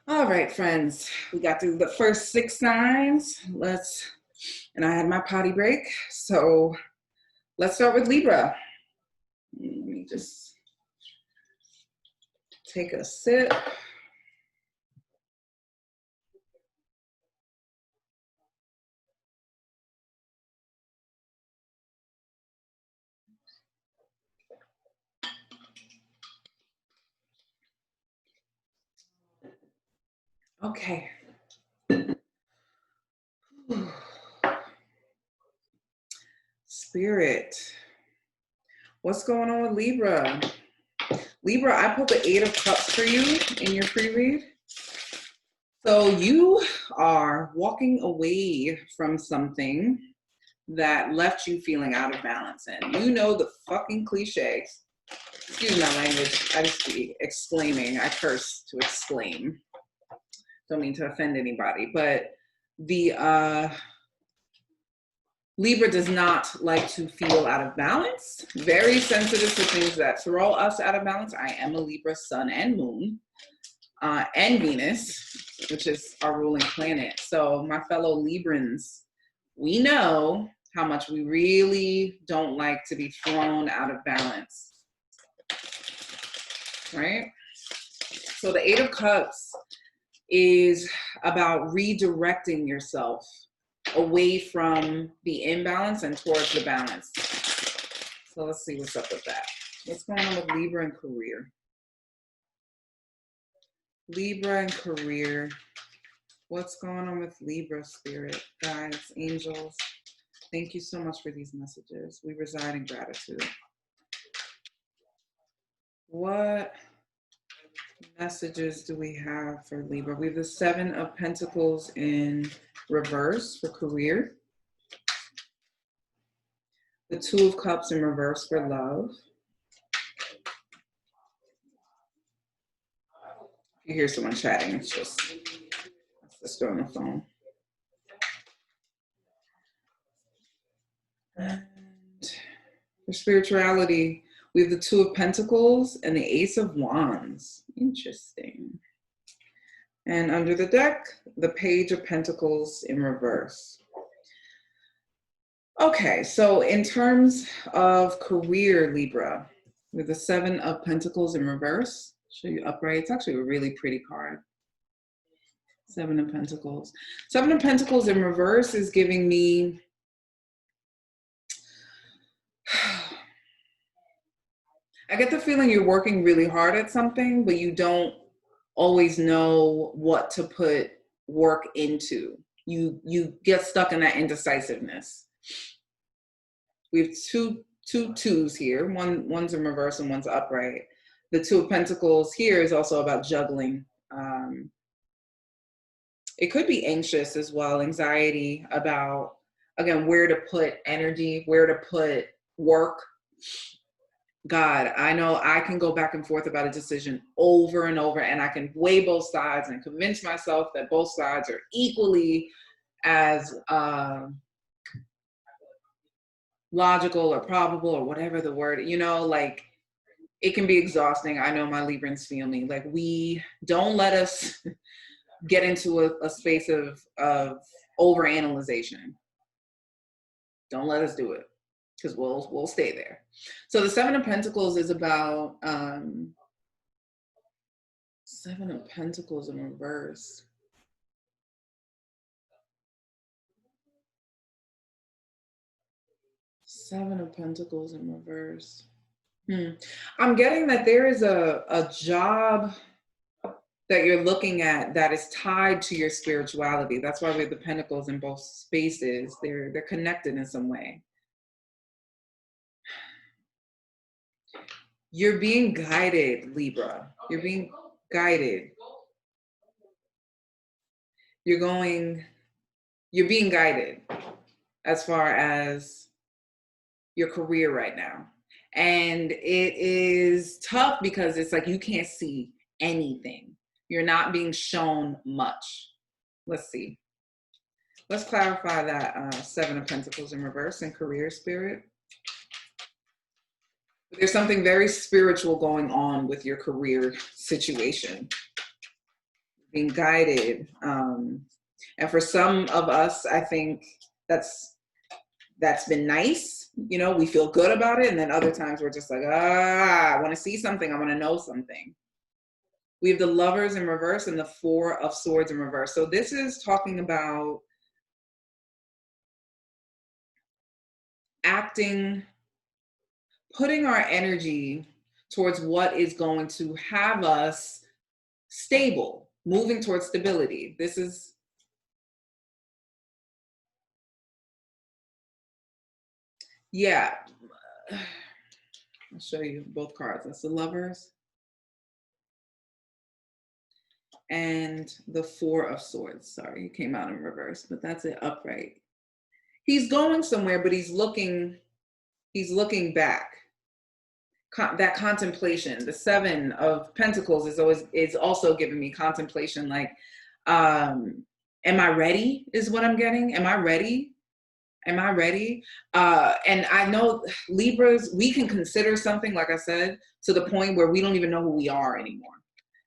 All right, friends, we got through the first 6 signs. And I had my potty break. So let's start with Libra. Let me just take a sip. Okay. Spirit. What's going on with Libra? Libra, I put the 8 of Cups for you in your pre-read. So you are walking away from something that left you feeling out of balance. And you know the fucking cliche. Excuse my language. I just be exclaiming. I curse to exclaim. Don't mean to offend anybody, but the Libra does not like to feel out of balance. Very sensitive to things that throw us out of balance. I am a Libra sun and moon, and Venus, which is our ruling planet. So my fellow Librans, we know how much we really don't like to be thrown out of balance, right? So the 8 of Cups is about redirecting yourself away from the imbalance and towards the balance. So let's see what's up with that. What's going on with Libra and career? Libra and career. What's going on with Libra, spirit, guides, angels? Thank you so much for these messages. We reside in gratitude. What messages do we have for Libra? We have the 7 of Pentacles in reverse for career. The 2 of Cups in reverse for love. If you hear someone chatting, it's just my sister on the phone. And for spirituality, we have the 2 of Pentacles and the Ace of Wands. Interesting. And under the deck, the Page of Pentacles in reverse. Okay, so in terms of career, Libra, with the 7 of Pentacles in reverse, show you upright. It's actually a really pretty card. 7 of Pentacles. 7 of Pentacles in reverse is giving me I get the feeling you're working really hard at something, but you don't always know what to put work into. You get stuck in that indecisiveness. We have two twos here. One's in reverse and one's upright. The 2 of Pentacles here is also about juggling. It could be anxious as well, anxiety about, again, where to put energy, where to put work. God, I know I can go back and forth about a decision over and over, and I can weigh both sides and convince myself that both sides are equally as logical or probable or whatever the word, like it can be exhausting. I know my Librans feel me. Like, we don't let us get into a space of overanalyzation. Don't let us do it, because we'll stay there. So the 7 of Pentacles is about 7 of Pentacles in reverse. Seven of Pentacles in reverse. I'm getting that there is a job that you're looking at that is tied to your spirituality. That's why we have the Pentacles in both spaces. They're connected in some way. You're being guided, Libra. You're being guided. You're being guided as far as your career right now. And it is tough because it's like you can't see anything. You're not being shown much. Let's see. Let's clarify that 7 of Pentacles in reverse in career, spirit. There's something very spiritual going on with your career situation. being guided. And for some of us, I think that's been nice. You know, we feel good about it. And then other times we're just like, I want to see something. I want to know something. We have the Lovers in reverse and the Four of Swords in reverse. So this is talking about acting, putting our energy towards what is going to have us stable, moving towards stability. This is, yeah. I'll show you both cards. That's the Lovers and the Four of Swords. Sorry, you came out in reverse, but that's it upright. He's going somewhere, but he's looking back. That contemplation. The Seven of Pentacles is also giving me contemplation. Like, am I ready? Is what I'm getting. Am I ready? Am I ready? And I know Libras, we can consider something, like I said, to the point where we don't even know who we are anymore.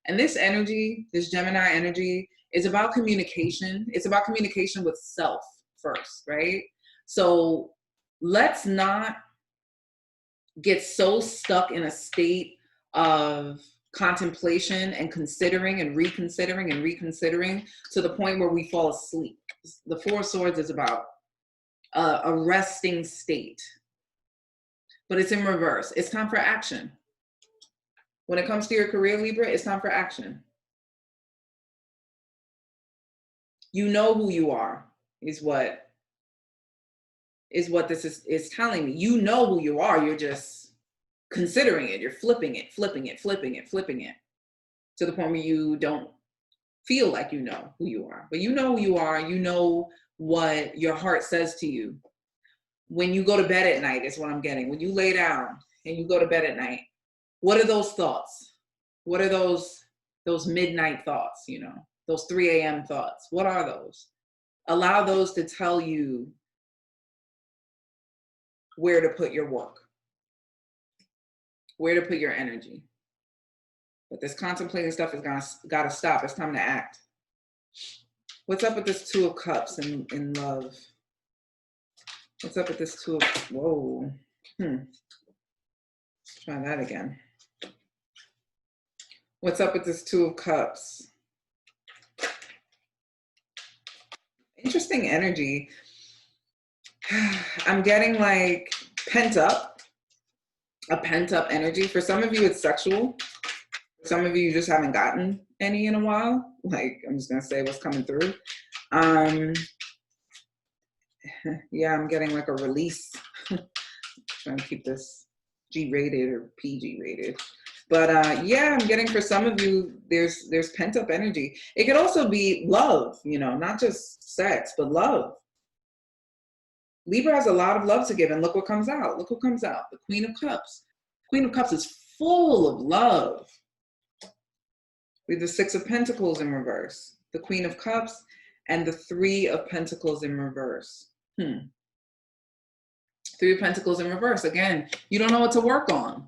And this energy, this Gemini energy, is about communication. It's about communication with self first, right? So let's not get so stuck in a state of contemplation and considering and reconsidering to the point where we fall asleep. The Four of Swords is about a resting state, but it's in reverse. It's time for action. When it comes to your career, Libra, it's time for action. You know who you are, is what this is telling me. You know who you are. You're just considering it. You're flipping it to the point where you don't feel like you know who you are. But you know who you are. You know what your heart says to you. When you go to bed at night is what I'm getting. When you lay down and you go to bed at night, what are those thoughts? What are those midnight thoughts, you know, those 3 a.m. thoughts? What are those? Allow those to tell you where to put your work, where to put your energy. But this contemplating stuff is got to stop. It's time to act. What's up with this Two of Cups in love? What's up with this Two of, whoa. Let's try that again. What's up with this Two of Cups? Interesting energy. I'm getting like a pent up energy. For some of you, it's sexual. For some of you just haven't gotten any in a while. Like, I'm just gonna say what's coming through. Yeah, I'm getting like a release. Trying to keep this G-rated or PG-rated. But yeah, I'm getting, for some of you, there's pent up energy. It could also be love, you know, not just sex, but love. Libra has a lot of love to give, and look what comes out. Look what comes out. The Queen of Cups. Queen of Cups is full of love. We have the Six of Pentacles in reverse, the Queen of Cups, and the Three of Pentacles in reverse. Three of Pentacles in reverse. Again, you don't know what to work on,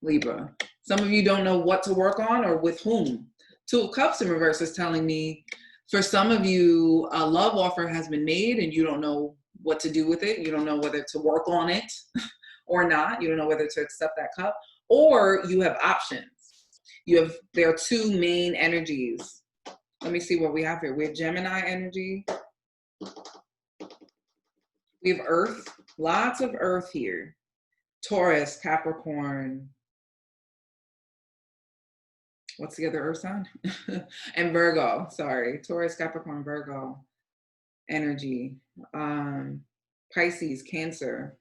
Libra. Some of you don't know what to work on or with whom. Two of Cups in reverse is telling me, for some of you, a love offer has been made and you don't know what to do with it. You don't know whether to work on it or not. You don't know whether to accept that cup, or you have options. There are two main energies. Let me see what we have here. We have Gemini energy. We have Earth, lots of Earth here. Taurus, Capricorn. What's the other Earth sign? And Virgo, sorry. Taurus, Capricorn, Virgo energy. Pisces, Cancer.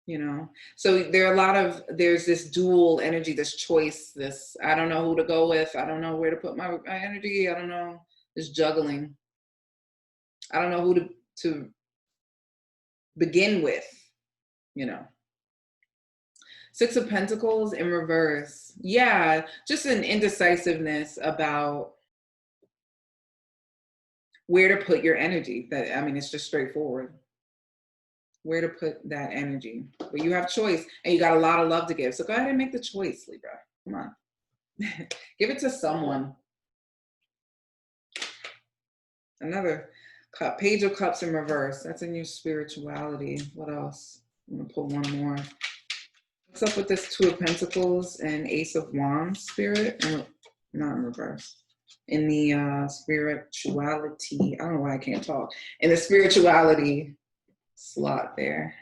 You know, so there's this dual energy, this choice, this, I don't know who to go with. I don't know where to put my energy. I don't know, this juggling. I don't know who to begin with, you know. Six of Pentacles in reverse. Yeah, just an indecisiveness about where to put your energy. That, I mean, it's just straightforward. Where to put that energy. But you have choice, and you got a lot of love to give. So go ahead and make the choice, Libra. Come on. Give it to someone. Another cup. Page of Cups in reverse. That's in your spirituality. What else? I'm going to pull one more. What's up with this Two of Pentacles and Ace of Wands spirit? Not in reverse. In the spirituality. I don't know why I can't talk. In the spirituality slot there.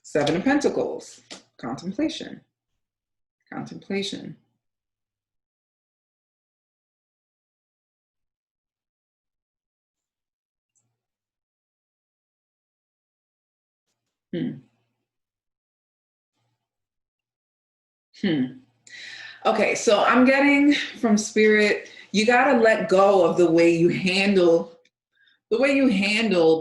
Seven of Pentacles. Contemplation. Contemplation. Okay, so I'm getting from Spirit, you gotta let go of the way you handle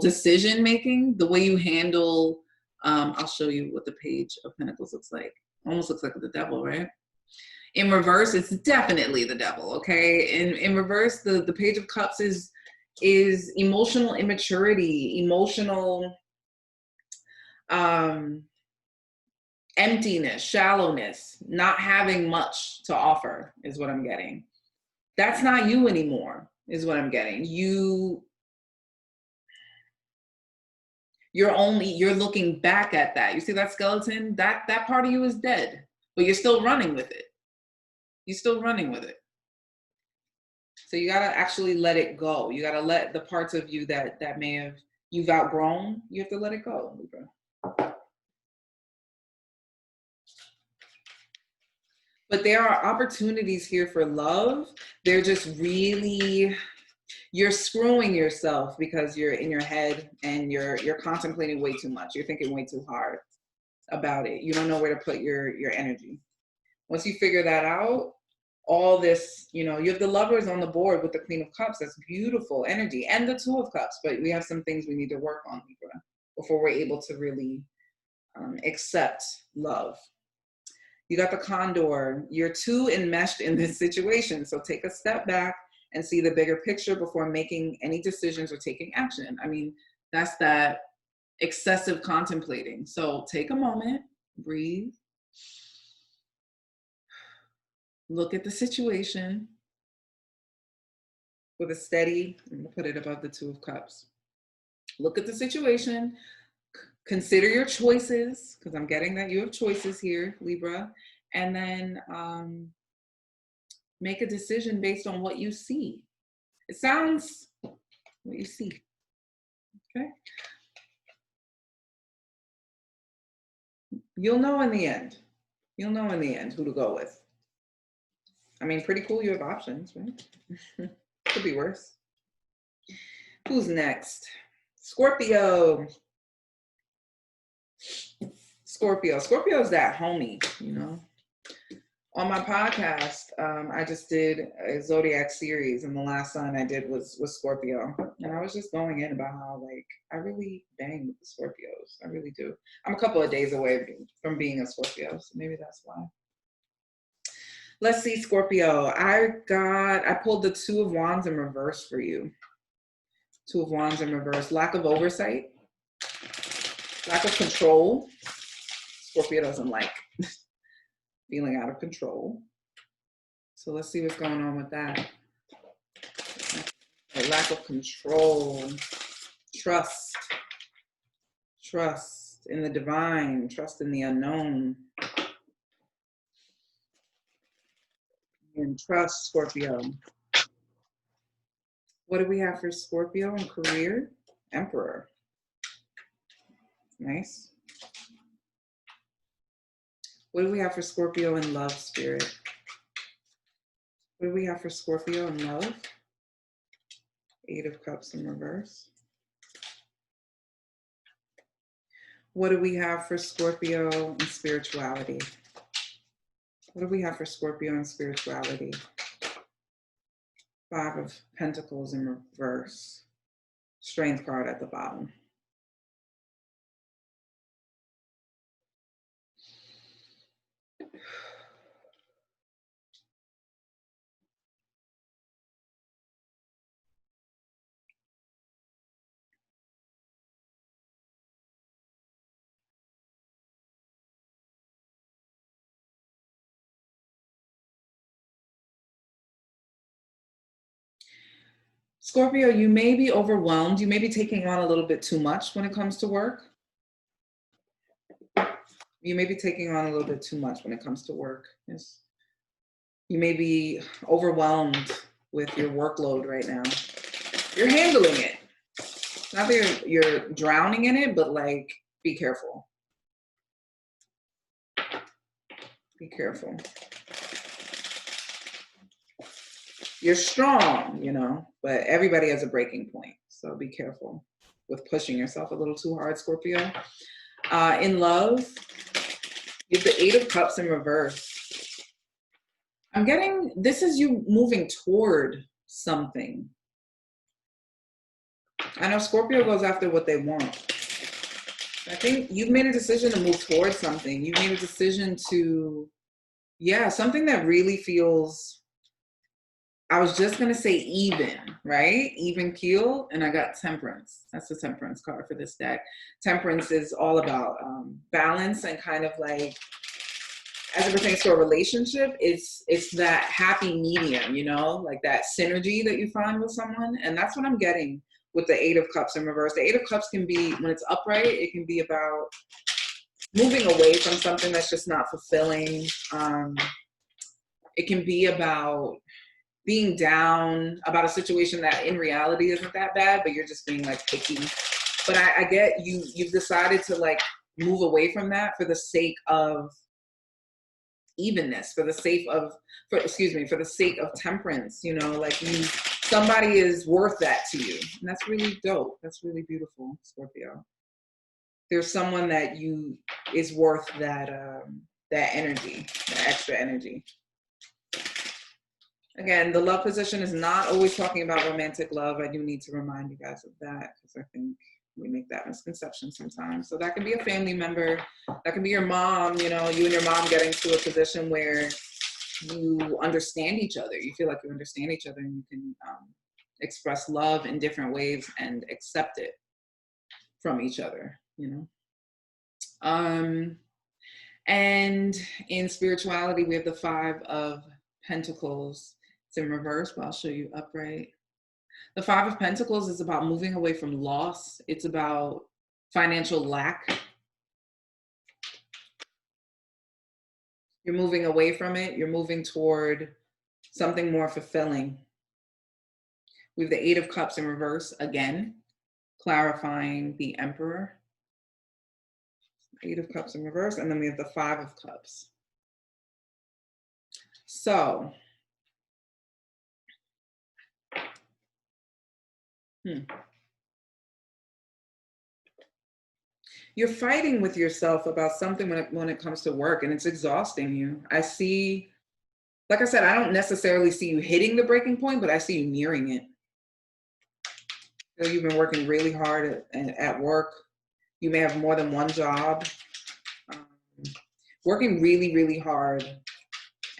decision making, the way you handle. I'll show you what the Page of Pentacles looks like. Almost looks like the devil, right? In reverse, it's definitely the devil. Okay, in reverse, the Page of Cups is emotional immaturity, emotional emptiness, shallowness, not having much to offer is what I'm getting. That's not you anymore, is what I'm getting. You're looking back at that. You see that skeleton? That part of you is dead, but you're still running with it. You're still running with it. So you gotta actually let it go. You gotta let the parts of you that you've outgrown, you have to let it go, Libra. But there are opportunities here for love. They're just really, you're screwing yourself because you're in your head and you're contemplating way too much. You're thinking way too hard about it. You don't know where to put your energy. Once you figure that out, all this, you have the Lovers on the board with the Queen of Cups. That's beautiful energy, and the Two of Cups. But we have some things we need to work on, Libra, before we're able to really accept love. You got the Condor. You're too enmeshed in this situation. So take a step back and see the bigger picture before making any decisions or taking action. I mean, that's that excessive contemplating. So take a moment, breathe, look at the situation with a steady, I'm gonna put it above the Two of Cups. Look at the situation, consider your choices, because I'm getting that you have choices here, Libra, and then make a decision based on what you see. It sounds what you see, okay? You'll know in the end. You'll know in the end who to go with. I mean, pretty cool, you have options, right? Could be worse. Who's next? Scorpio. Scorpio. Scorpio is that homie, On my podcast, I just did a Zodiac series, and the last sign I did was Scorpio. And I was just going in about how, I really bang with the Scorpios. I really do. I'm a couple of days away from being a Scorpio, so maybe that's why. Let's see, Scorpio. I pulled the Two of Wands in reverse for you. Two of Wands in reverse. Lack of oversight. Lack of control. Scorpio doesn't like feeling out of control. So let's see what's going on with that. Lack of control. Trust. Trust in the divine. Trust in the unknown. And trust, Scorpio. What do we have for Scorpio in career? Emperor. Nice. What do we have for Scorpio in love, Spirit? What do we have for Scorpio in love? Eight of Cups in reverse. What do we have for Scorpio in spirituality? What do we have for Scorpio in spirituality? Five of Pentacles in reverse. Strength card at the bottom. Scorpio, you may be overwhelmed. You may be taking on a little bit too much when it comes to work. You may be taking on a little bit too much when it comes to work. Yes. You may be overwhelmed with your workload right now. You're handling it. Not that you're drowning in it, but like, be careful. Be careful. You're strong, you know, but everybody has a breaking point. So be careful with pushing yourself a little too hard, Scorpio. In love, you have the Eight of Cups in reverse. I'm getting, this is you moving toward something. I know Scorpio goes after what they want. I think you've made a decision to move towards something. You've made a decision to, yeah, something that really feels, I was just going to say even, right? Even keel. And I got Temperance. That's the Temperance card for this deck. Temperance is all about balance and kind of like, as it pertains to a relationship, it's that happy medium, you know, like that synergy that you find with someone. And that's what I'm getting with the Eight of Cups in reverse. The Eight of Cups can be, when it's upright, it can be about moving away from something that's just not fulfilling. It can be about being down about a situation that in reality isn't that bad, but you're just being like picky. But I get you've decided to like move away from that for the sake of evenness, for the sake of temperance, you know, like somebody is worth that to you. And that's really dope. That's really beautiful, Scorpio. There's someone that is worth that that energy, that extra energy. Again, the love position is not always talking about romantic love. I do need to remind you guys of that because I think we make that misconception sometimes. So that can be a family member. That can be your mom, you know, you and your mom getting to a position where you understand each other. You feel like you understand each other and you can express love in different ways and accept it from each other, you know. And in spirituality, we have the Five of Pentacles. It's in reverse, but I'll show you upright. The Five of Pentacles is about moving away from loss. It's about financial lack. You're moving away from it. You're moving toward something more fulfilling. We have the Eight of Cups in reverse again, clarifying the Emperor. Eight of Cups in reverse, and then we have the Five of Cups. So, you're fighting with yourself about something when it comes to work, and it's exhausting you. I see, like I said, I don't necessarily see you hitting the breaking point, but I see you nearing it. So you've been working really hard at work. You may have more than one job. Working really, really hard.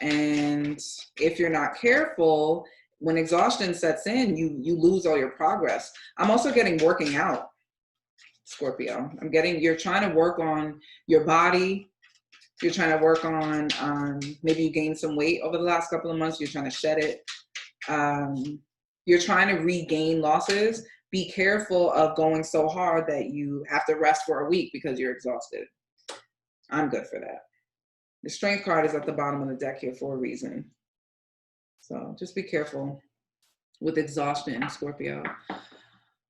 And if you're not careful, when exhaustion sets in, you lose all your progress. I'm also getting working out, Scorpio. I'm getting, you're trying to work on your body. You're trying to work on, maybe you gained some weight over the last couple of months. You're trying to shed it. You're trying to regain losses. Be careful of going so hard that you have to rest for a week because you're exhausted. I'm good for that. The Strength card is at the bottom of the deck here for a reason. So just be careful with exhaustion, Scorpio.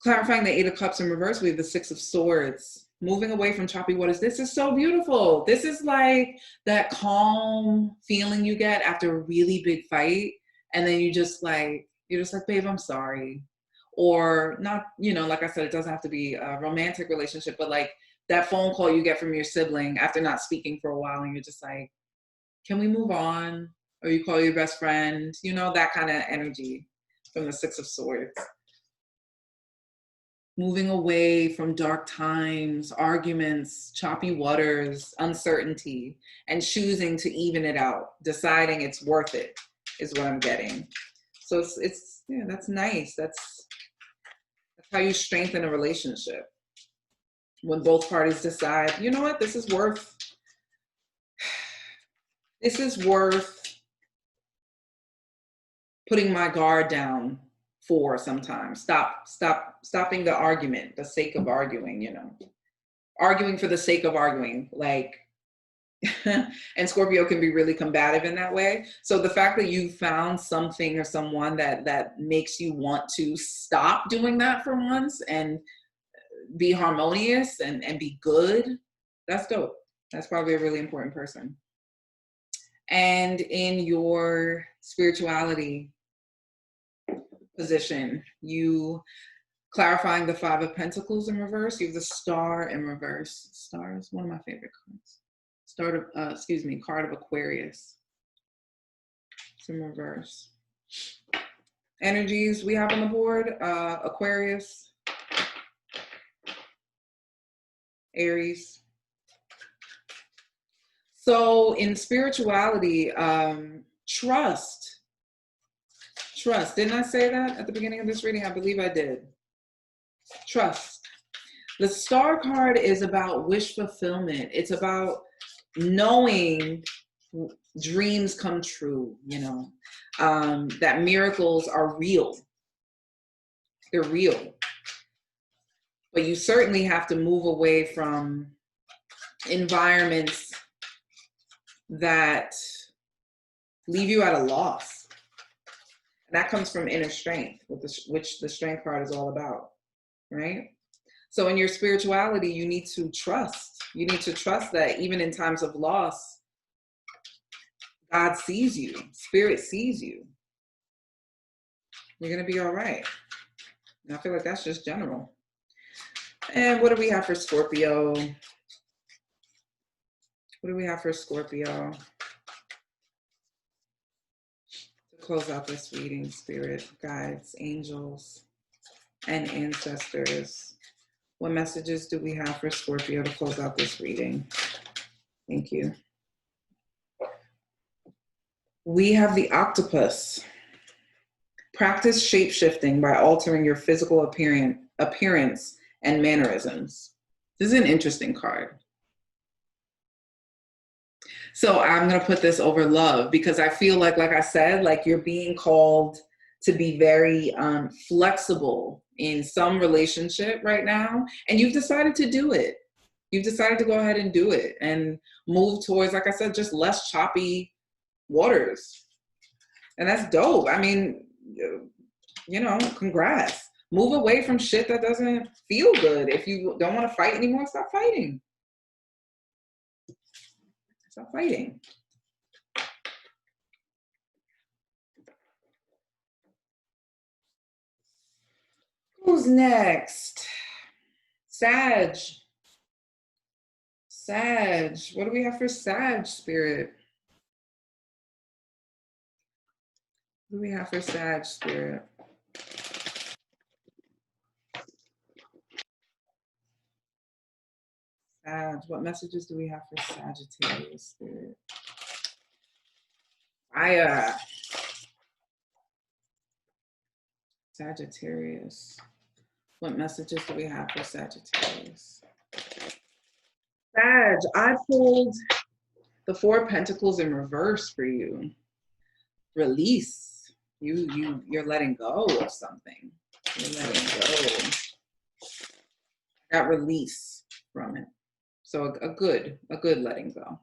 Clarifying the Eight of Cups in reverse, we have the Six of Swords. Moving away from choppy waters. This is so beautiful. This is like that calm feeling you get after a really big fight. And then you're just like, babe, I'm sorry. Or not, you know, like I said, it doesn't have to be a romantic relationship, but like that phone call you get from your sibling after not speaking for a while and you're just like, can we move on? Or you call your best friend, you know, that kind of energy from the Six of Swords. Moving away from dark times, arguments, choppy waters, uncertainty, and choosing to even it out, deciding it's worth it is what I'm getting. So it's yeah, that's nice. That's how you strengthen a relationship. When both parties decide, you know what, this is worth putting my guard down for sometimes. Stopping the argument, the sake of arguing, you know. Arguing for the sake of arguing, like, and Scorpio can be really combative in that way. So the fact that you found something or someone that makes you want to stop doing that for once and be harmonious and be good, that's dope. That's probably a really important person. And in your spirituality position, you clarifying the Five of Pentacles in reverse, you have the Star in reverse. Star is one of my favorite cards. Card of Aquarius. It's in reverse. Energies we have on the board, Aquarius, Aries. So in spirituality, trust. Didn't I say that at the beginning of this reading? I believe I did. Trust. The Star card is about wish fulfillment. It's about knowing dreams come true, you know, that miracles are real. They're real. But you certainly have to move away from environments that leave you at a loss. And that comes from inner strength, which the Strength card is all about, right? So in your spirituality, you need to trust. You need to trust that even in times of loss, God sees you. Spirit sees you. You're going to be all right. And I feel like that's just general. And what do we have for Scorpio? What do we have for Scorpio? To close out this reading, Spirit, guides, angels, and ancestors. What messages do we have for Scorpio to close out this reading? Thank you. We have the Octopus. Practice shape-shifting by altering your physical appearance and mannerisms. This is an interesting card. So I'm going to put this over love because I feel like I said, like you're being called to be very flexible in some relationship right now. And you've decided to do it. You've decided to go ahead and do it and move towards, like I said, just less choppy waters. And that's dope. I mean, you know, congrats. Move away from shit that doesn't feel good. If you don't want to fight anymore, stop fighting. Stop fighting. Who's next? Sag. What do we have for Sag, Spirit? What do we have for Sag, Spirit? Sag. What messages do we have for Sagittarius, Spirit? Sagittarius. What messages do we have for Sagittarius? Sag, I pulled the Four of Pentacles in reverse for you. Release. You're letting go of something. You're letting go. Got release from it. So a good letting go.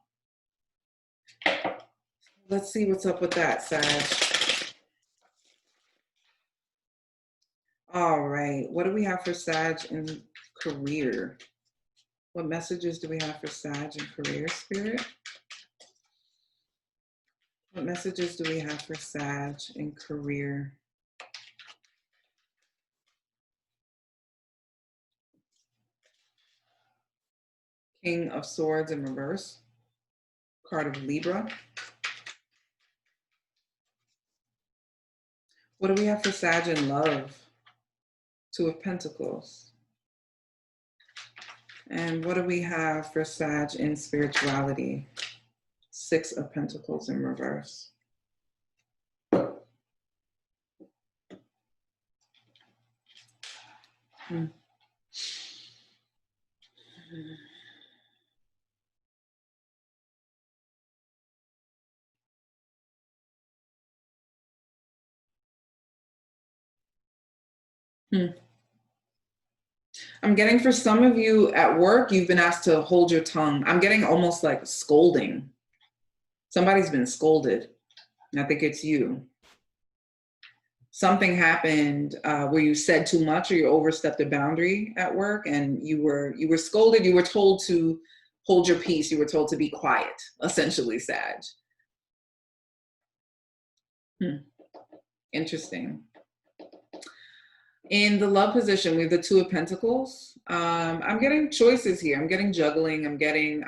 Let's see what's up with that, Sag. All right. What do we have for Sag in career? What messages do we have for Sag in career, Spirit? What messages do we have for Sag in career? King of Swords in reverse. Card of Libra. What do we have for Sag in love? Two of Pentacles. And what do we have for Sag in spirituality? Six of Pentacles in reverse. I'm getting for some of you at work, you've been asked to hold your tongue. I'm getting almost like scolding. Somebody's been scolded. And I think it's you. Something happened where you said too much or you overstepped a boundary at work, and you were scolded. You were told to hold your peace. You were told to be quiet, essentially, Sag. Interesting. In the love position, we have the Two of Pentacles. I'm getting choices here. I'm getting juggling. I'm getting,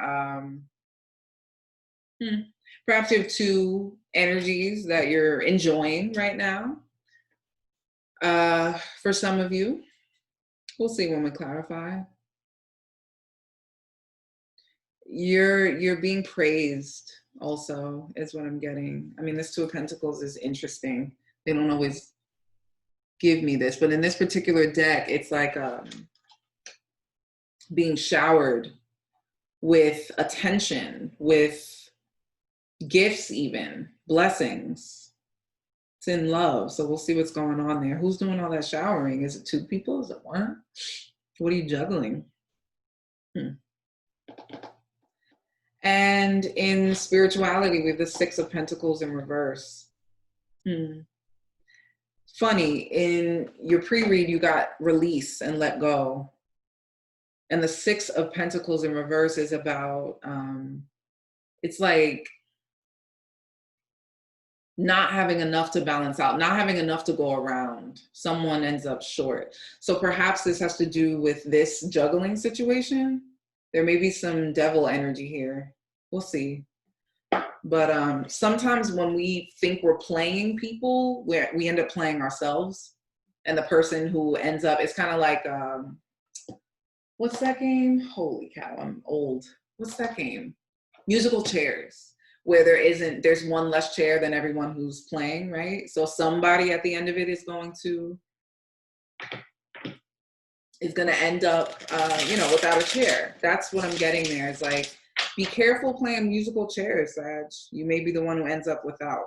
perhaps you have two energies that you're enjoying right now. For some of you, we'll see when we clarify. You're being praised also is what I'm getting. I mean, this Two of Pentacles is interesting. They don't always give me this, but in this particular deck, it's like being showered with attention, with gifts, even blessings. It's in love. So we'll see what's going on there. Who's doing all that showering? Is it two people? Is it one? What are you juggling? And in spirituality, we have the Six of Pentacles in reverse. Funny, in your pre-read, you got release and let go. And the Six of Pentacles in reverse is about, it's like not having enough to balance out, not having enough to go around. Someone ends up short. So perhaps this has to do with this juggling situation. There may be some devil energy here. We'll see. But sometimes when we think we're playing people, we end up playing ourselves. And the person who ends up, it's kind of like, what's that game? Holy cow, I'm old. What's that game? Musical chairs, where there's one less chair than everyone who's playing, right? So somebody at the end of it is going to end up, without a chair. That's what I'm getting there. It's like, be careful playing musical chairs, Sag. You may be the one who ends up without.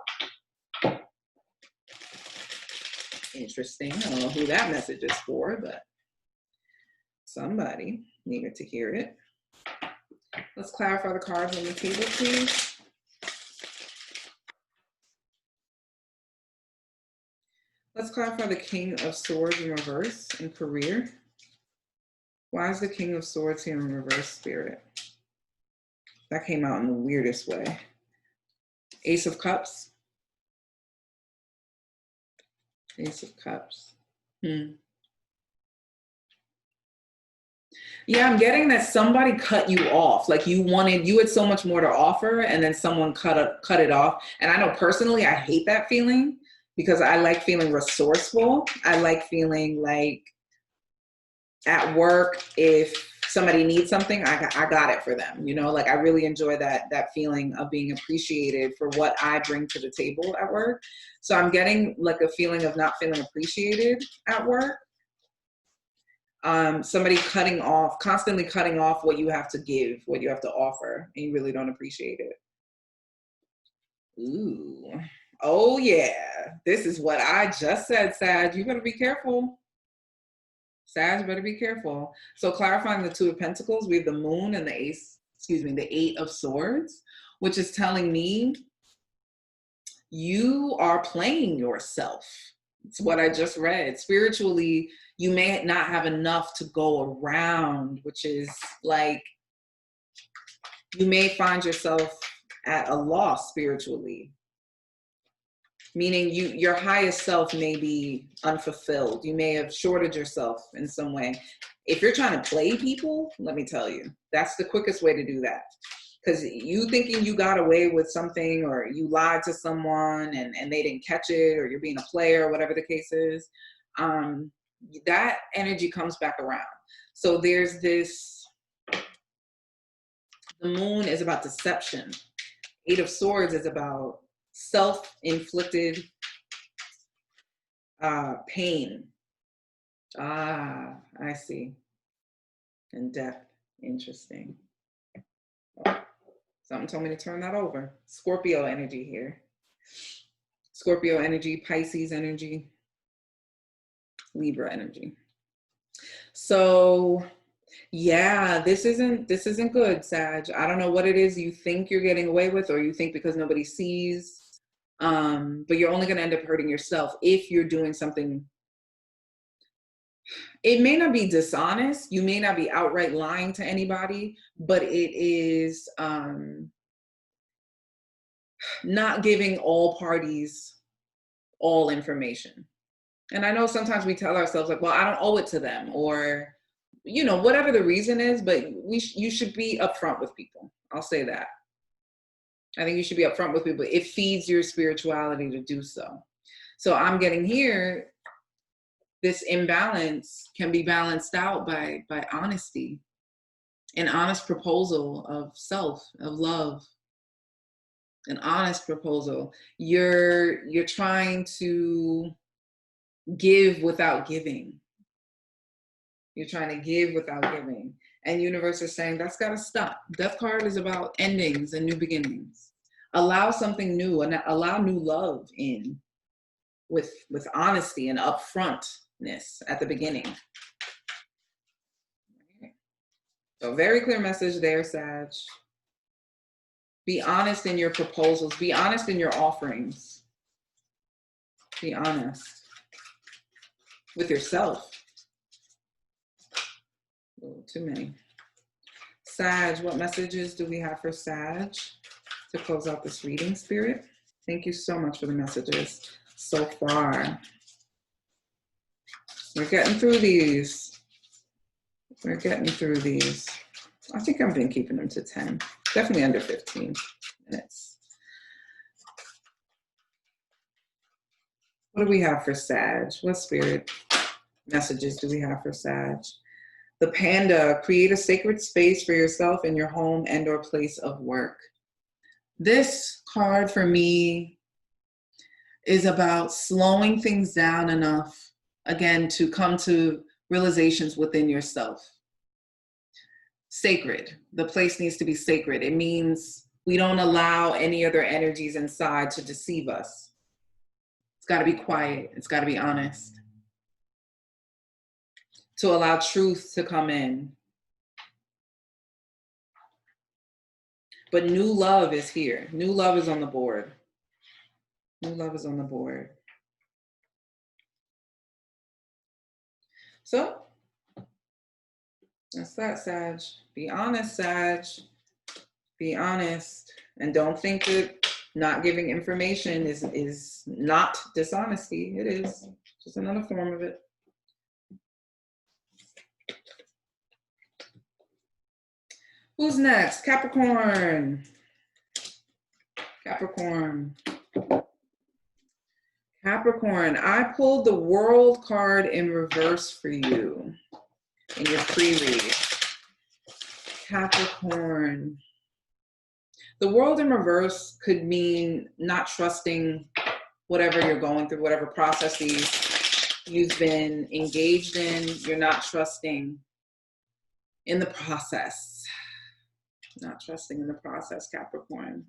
Interesting. I don't know who that message is for, but somebody needed to hear it. Let's clarify the cards on the table, please. Let's clarify the King of Swords in reverse in career. Why is the King of Swords here in reverse, Spirit? That came out in the weirdest way. Ace of Cups. Ace of Cups. Yeah, I'm getting that somebody cut you off. Like you had so much more to offer, and then someone cut it off. And I know personally, I hate that feeling because I like feeling resourceful. I like feeling like at work, if somebody needs something, I got it for them. Like I really enjoy that feeling of being appreciated for what I bring to the table at work. So I'm getting like a feeling of not feeling appreciated at work. Somebody constantly cutting off what you have to give, what you have to offer, and you really don't appreciate it. Ooh. Oh yeah. This is what I just said, Sag. You better be careful. Sag, better be careful. So clarifying the Two of Pentacles, we have the Moon and the Eight of Swords, which is telling me you are playing yourself. It's what I just read. Spiritually, you may not have enough to go around, which is like, you may find yourself at a loss spiritually. Meaning your highest self may be unfulfilled. You may have shorted yourself in some way. If you're trying to play people, let me tell you, that's the quickest way to do that. Because you thinking you got away with something, or you lied to someone and they didn't catch it, or you're being a player, or whatever the case is, that energy comes back around. So there's this, the Moon is about deception. Eight of Swords is about self-inflicted pain. I see. And death. Interesting. Oh, something told me to turn that over. Scorpio energy here. Scorpio energy, Pisces energy. Libra energy. So yeah, this isn't good, Sag. I don't know what it is you think you're getting away with, or you think because nobody sees. But you're only going to end up hurting yourself if you're doing something. It may not be dishonest. You may not be outright lying to anybody, but it is not giving all parties all information. And I know sometimes we tell ourselves like, well, I don't owe it to them, or, you know, whatever the reason is, but you should be upfront with people. I'll say that. I think you should be upfront with people. It feeds your spirituality to do so. So I'm getting here, this imbalance can be balanced out by honesty, an honest proposal of self, of love, an honest proposal. You're trying to give without giving. You're trying to give without giving. And universe is saying that's got to stop. Death card is about endings and new beginnings. Allow something new, and allow new love in with honesty and upfrontness at the beginning. So very clear message there, Sag. Be honest in your proposals. Be honest in your offerings. Be honest with yourself. Oh, too many. Sag, what messages do we have for Sag to close out this reading, Spirit? Thank you so much for the messages so far. We're getting through these. We're getting through these. I think I've been keeping them to 10. Definitely under 15 minutes. What do we have for Sag? What spirit messages do we have for Sag? The Panda, create a sacred space for yourself in your home and or place of work. This card for me is about slowing things down enough, again, to come to realizations within yourself. Sacred. The place needs to be sacred. It means we don't allow any other energies inside to deceive us. It's got to be quiet. It's got to be honest. To allow truth to come in. But new love is here. New love is on the board. New love is on the board. So that's that, Sag. Be honest, Sag. Be honest. And don't think that not giving information is not dishonesty. It is just another form of it. Who's next? Capricorn. Capricorn. Capricorn, I pulled the World card in reverse for you in your pre-read. Capricorn. The World in reverse could mean not trusting whatever you're going through, whatever processes you've been engaged in. You're not trusting in the process. Not trusting in the process, Capricorn.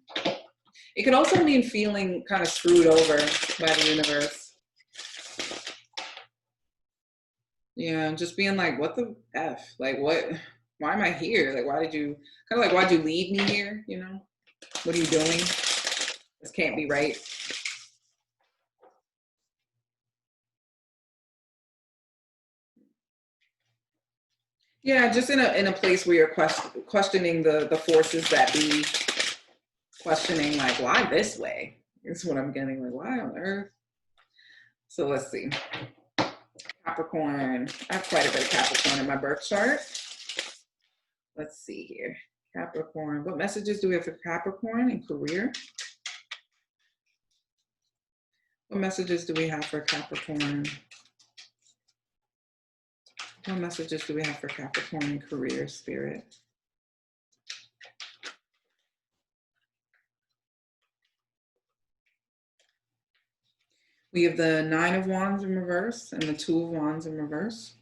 It could also mean feeling kind of screwed over by the universe. Yeah, just being like, what the F? Like, what? Why am I here? Like, why'd you lead me here? You know? What are you doing? This can't be right. Yeah, just in a place where you're questioning the forces that be, questioning like, why this way? Is what I'm getting, like, why on earth? So let's see. Capricorn. I have quite a bit of Capricorn in my birth chart. Let's see here. Capricorn. What messages do we have for Capricorn in career? What messages do we have for Capricorn? What messages do we have for Capricorn in career, Spirit? We have the 9 of Wands in reverse and the 2 of Wands in reverse.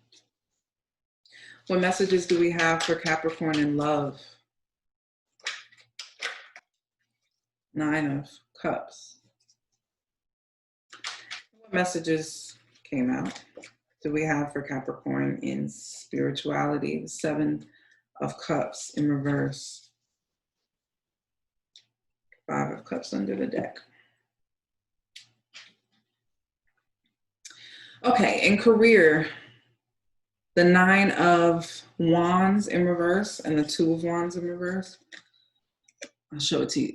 What messages do we have for Capricorn in love? 9 of Cups. What messages came out? do we have for Capricorn in spirituality? The Seven of Cups in reverse. Five of Cups under the deck. Okay, in career, the Nine of Wands in reverse and the Two of Wands in reverse. I'll show it to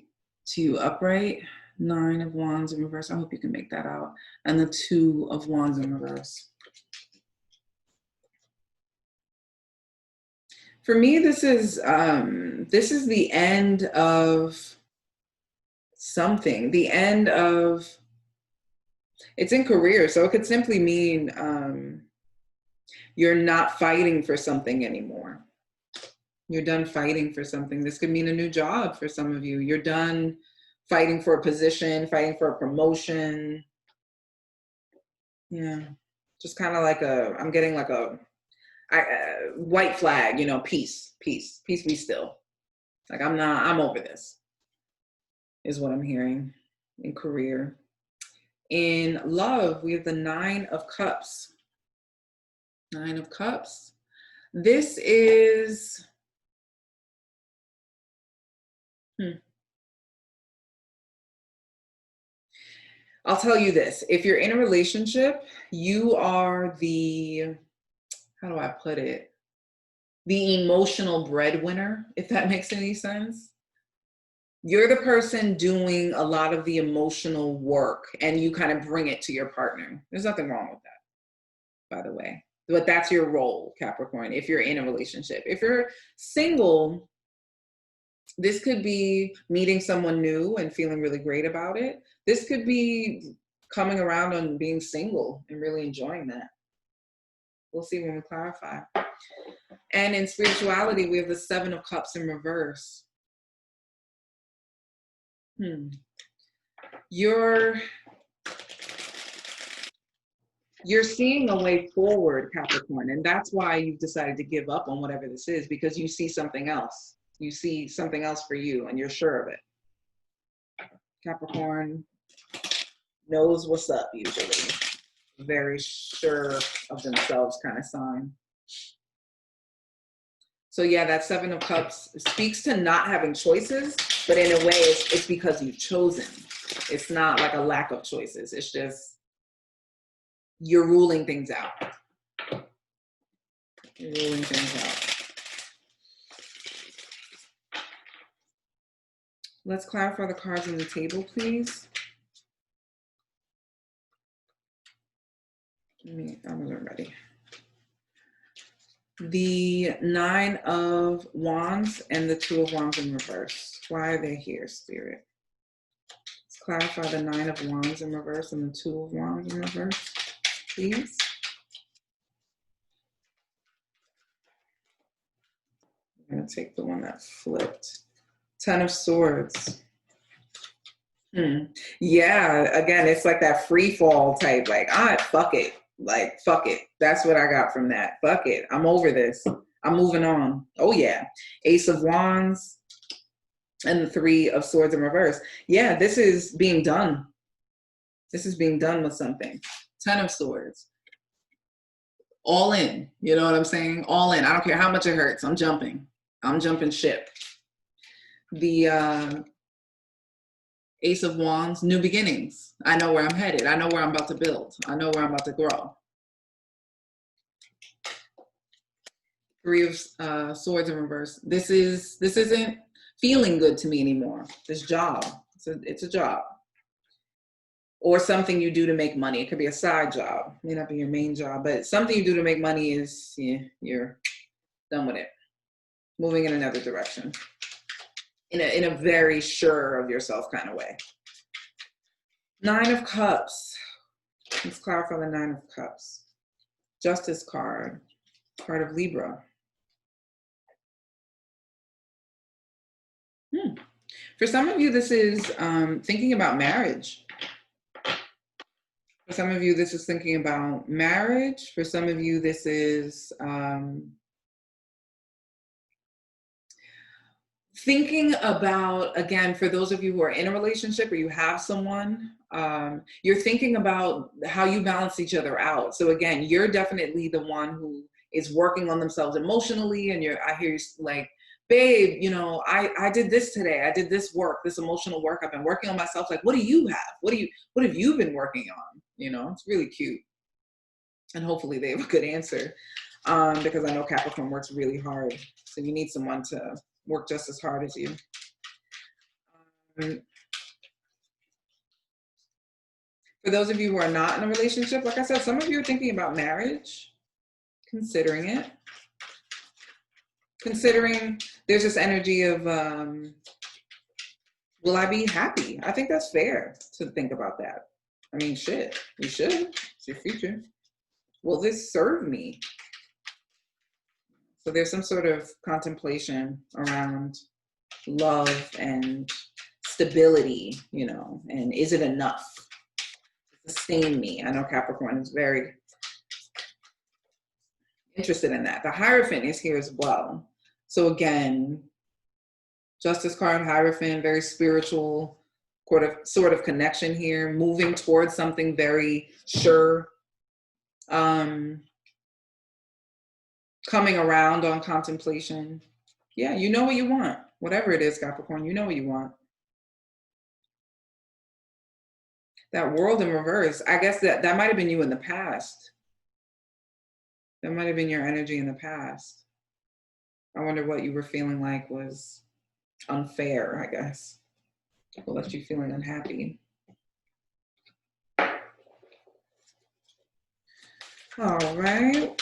you upright. Nine of Wands in reverse. I hope you can make that out. And the Two of Wands in reverse. For me, this is the end of something. The end of, it's in career, so it could simply mean you're not fighting for something anymore. You're done fighting for something. This could mean a new job for some of you. You're done fighting for a position, fighting for a promotion. Yeah, just kind of like I'm getting like a white flag, you know, peace, peace, peace be still. Like I'm over this, is what I'm hearing in career. In love, we have the Nine of Cups. Nine of Cups. This is, I'll tell you this. If you're in a relationship, you are the, how do I put it? The emotional breadwinner, if that makes any sense. You're the person doing a lot of the emotional work and you kind of bring it to your partner. There's nothing wrong with that, by the way. But that's your role, Capricorn, if you're in a relationship. If you're single, this could be meeting someone new and feeling really great about it. This could be coming around on being single and really enjoying that. We'll see when we clarify. And in spirituality, we have the Seven of Cups in reverse. You're seeing a way forward, Capricorn, and that's why you've decided to give up on whatever this is, because you see something else. You see something else for you, and you're sure of it. Capricorn knows what's up, usually. Very sure of themselves kind of sign. So yeah, that Seven of Cups speaks to not having choices, but in a way it's because you've chosen. It's not like a lack of choices. It's just you're ruling things out. You're ruling things out. Let's clarify the cards on the table, please. I wasn't ready. The Nine of Wands and the Two of Wands in reverse. Why are they here, Spirit? Let's clarify the Nine of Wands in reverse and the Two of Wands in reverse, please. I'm going to take the one that flipped. Ten of Swords. Yeah, again, it's like that free fall type, like, fuck it. Like, fuck it. That's what I got from that. Fuck it. I'm over this. I'm moving on. Oh, yeah. Ace of Wands and the Three of Swords in reverse. Yeah, this is being done. This is being done with something. Ten of Swords. All in. You know what I'm saying? All in. I don't care how much it hurts. I'm jumping. I'm jumping ship. The Ace of Wands, new beginnings. I know where I'm headed. I know where I'm about to build. I know where I'm about to grow. Three of Swords in reverse. This isn't feeling good to me anymore. This job, it's a job. Or something you do to make money. It could be a side job. It may not be your main job, but something you do to make money is, yeah, you're done with it. Moving in another direction. In a very sure of yourself kind of way. Nine of Cups. Let's clarify the Nine of Cups. Justice card. Card of Libra. For some of you, this is thinking about marriage. For some of you, this is thinking about marriage. For some of you, this is thinking about, again, for those of you who are in a relationship or you have someone, you're thinking about how you balance each other out. So again, you're definitely the one who is working on themselves emotionally, and I hear you like, babe, you know, I did this today. I did this work, this emotional work. I've been working on myself. Like, what do you have? What have you been working on? You know, it's really cute. And hopefully they have a good answer, because I know Capricorn works really hard. So you need someone to work just as hard as you. For those of you who are not in a relationship, like I said, some of you are thinking about marriage, considering it. Considering there's this energy of, will I be happy? I think that's fair to think about that. I mean, shit, you should. It's your future. Will this serve me? So there's some sort of contemplation around love and stability, you know, and is it enough to sustain me? I know Capricorn is very interested in that. The Hierophant is here as well. So again, Justice card, Hierophant, very spiritual sort of connection here, moving towards something very sure. Coming around on contemplation. Yeah, you know what you want. Whatever it is, Capricorn, you know what you want. That World in reverse, I guess that might have been you in the past. That might have been your energy in the past. I wonder what you were feeling like was unfair, I guess. What left you feeling unhappy. All right.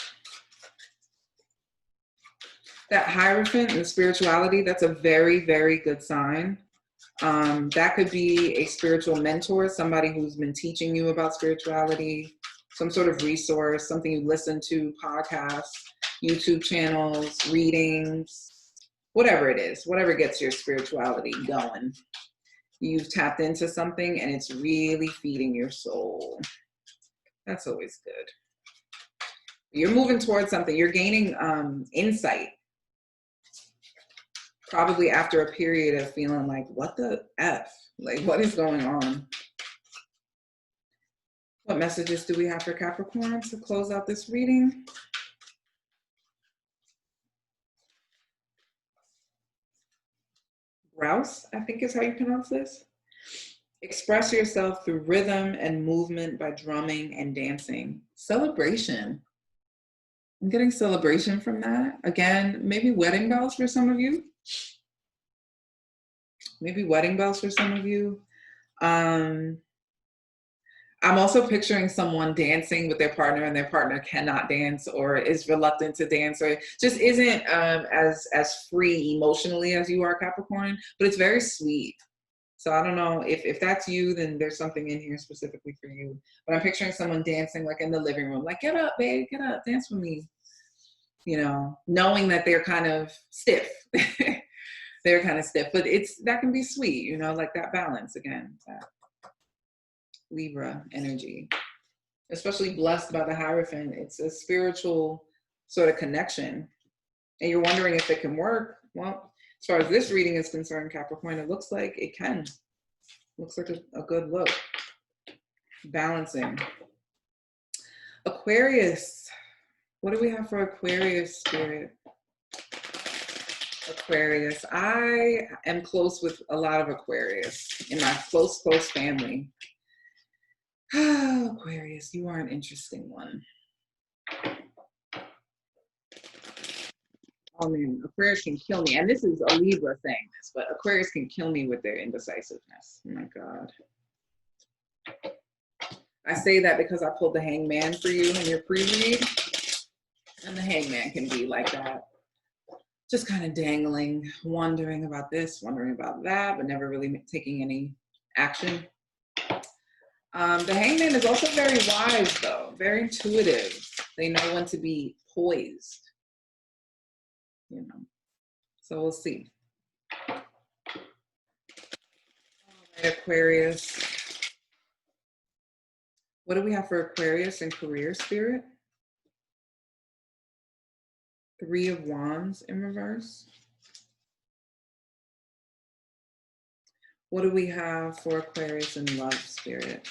That Hierophant and spirituality, that's a very, very good sign. That could be a spiritual mentor, somebody who's been teaching you about spirituality, some sort of resource, something you listen to, podcasts, YouTube channels, readings, whatever it is, whatever gets your spirituality going. You've tapped into something and it's really feeding your soul. That's always good. You're moving towards something. You're gaining insight. Probably after a period of feeling like, what the F? Like, what is going on? What messages do we have for Capricorn to close out this reading? Grouse, I think is how you pronounce this. Express yourself through rhythm and movement by drumming and dancing. Celebration. I'm getting celebration from that. Again, maybe wedding bells for some of you. Maybe wedding bells for some of you. I'm also picturing someone dancing with their partner and their partner cannot dance or is reluctant to dance or just isn't as free emotionally as you are, Capricorn, but it's very sweet. So I don't know if that's you, then there's something in here specifically for you. But I'm picturing someone dancing like in the living room, like, get up, babe, get up, dance with me. You know, knowing that they're kind of stiff. They're kind of stiff, but that can be sweet, you know, like that balance again, that Libra energy, especially blessed by the Hierophant. It's a spiritual sort of connection. And you're wondering if it can work. Well, as far as this reading is concerned, Capricorn, it looks like it can. Looks like a good look. Balancing. Aquarius. What do we have for Aquarius spirit? Aquarius. I am close with a lot of Aquarius in my close family. Aquarius, you are an interesting one. Oh man, Aquarius can kill me. And this is a Libra saying this, but Aquarius can kill me with their indecisiveness. Oh my God. I say that because I pulled the Hangman for you in your pre-read. And the Hangman can be like that. Just kind of dangling, wondering about this, wondering about that, but never really taking any action. The Hangman is also very wise, though, very intuitive. They know when to be poised, you know. So we'll see. All right, Aquarius. What do we have for Aquarius and career spirit? 3 of Wands in reverse. What do we have for Aquarius in love, Spirit?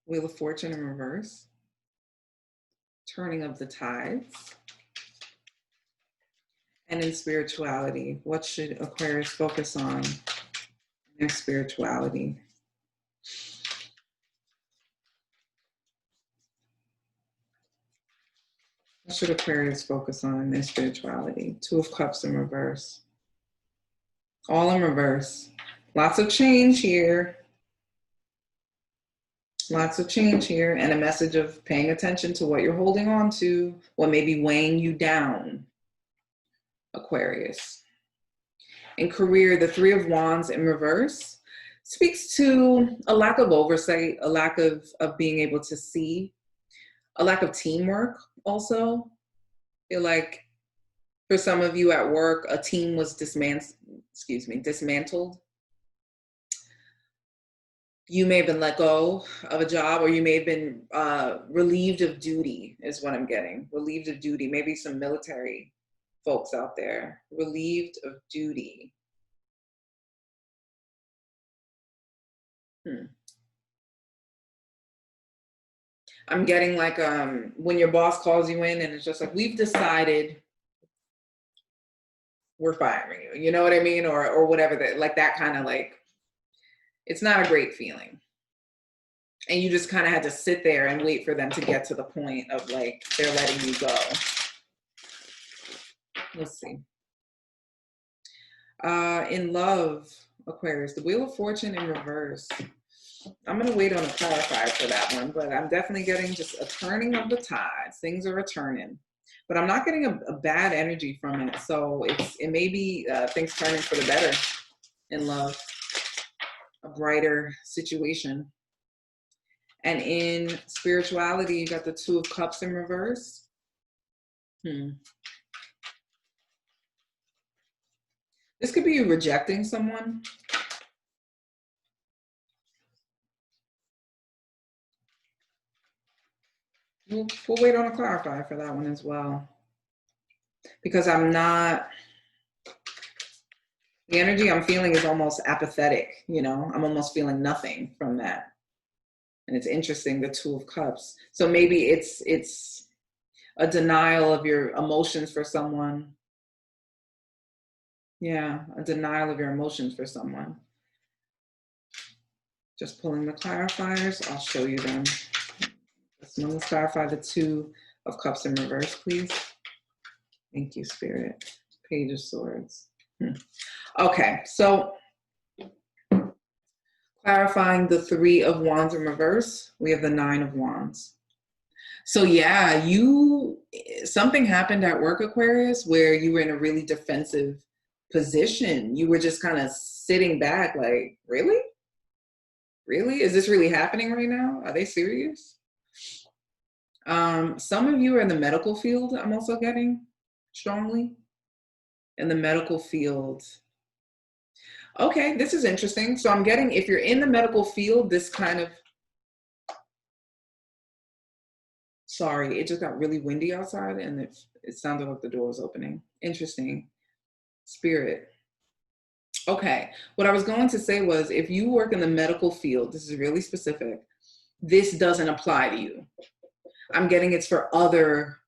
Wheel of Fortune in reverse. Turning of the tides. And in spirituality, what should Aquarius focus on in their spirituality? What should Aquarius focus on in their spirituality? Two of Cups in reverse. All in reverse. Lots of change here. Lots of change here, and a message of paying attention to what you're holding on to, what may be weighing you down, Aquarius. In career, the Three of Wands in reverse speaks to a lack of oversight, a lack of being able to see, a lack of teamwork also. I feel like for some of you at work, a team was dismantled. You may have been let go of a job, or you may have been relieved of duty, is what I'm getting. Relieved of duty. Maybe some military folks out there. Relieved of duty. I'm getting like when your boss calls you in and it's just like, we've decided we're firing you. You know what I mean? Or whatever, like that kind of like, it's not a great feeling. And you just kind of had to sit there and wait for them to get to the point of like, they're letting you go. Let's see. In love, Aquarius, the Wheel of Fortune in reverse. I'm going to wait on a clarifier for that one, but I'm definitely getting just a turning of the tides. Things are returning. But I'm not getting a bad energy from it. So it may be things turning for the better in love. A brighter situation. And in spirituality, you got the Two of Cups in reverse. This could be you rejecting someone. We'll wait on a clarifier for that one as well. Because I'm not, the energy I'm feeling is almost apathetic, you know? I'm almost feeling nothing from that. And it's interesting, the Two of Cups. So maybe it's a denial of your emotions for someone. Yeah, a denial of your emotions for someone. Just pulling the clarifiers, I'll show you them. Let's clarify the Two of Cups in reverse, please. Thank you, Spirit. Page of Swords. Okay, so clarifying the Three of Wands in reverse, we have the Nine of Wands. So yeah, something happened at work, Aquarius, where you were in a really defensive position. You were just kind of sitting back like, really? Really? Is this really happening right now? Are they serious? Some of you are in the medical field, I'm also getting strongly. In the medical field. Okay, this is interesting. So I'm getting, if you're in the medical field, this kind of, sorry, it just got really windy outside and it sounded like the door was opening. Interesting. Spirit. Okay, what I was going to say was, if you work in the medical field, this is really specific, this doesn't apply to you. I'm getting it's for other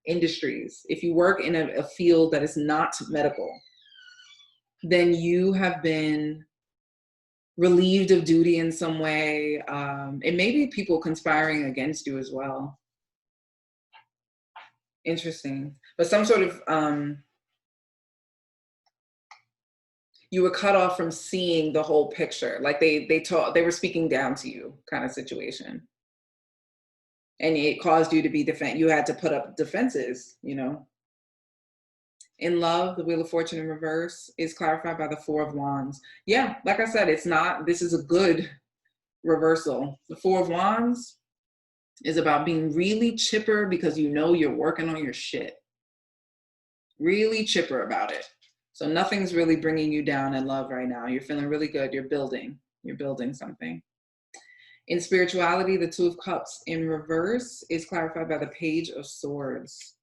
industries. If you work in a field that is not medical, then you have been relieved of duty in some way. It may be people conspiring against you as well. Interesting. But some sort of, you were cut off from seeing the whole picture. Like they were speaking down to you kind of situation. And it caused you to be you had to put up defenses, you know. In love, the Wheel of Fortune in reverse is clarified by the Four of Wands. Yeah, like I said, this is a good reversal. The Four of Wands is about being really chipper because you know you're working on your shit. Really chipper about it. So nothing's really bringing you down in love right now. You're feeling really good. You're building something. In spirituality, the Two of Cups in reverse is clarified by the Page of Swords.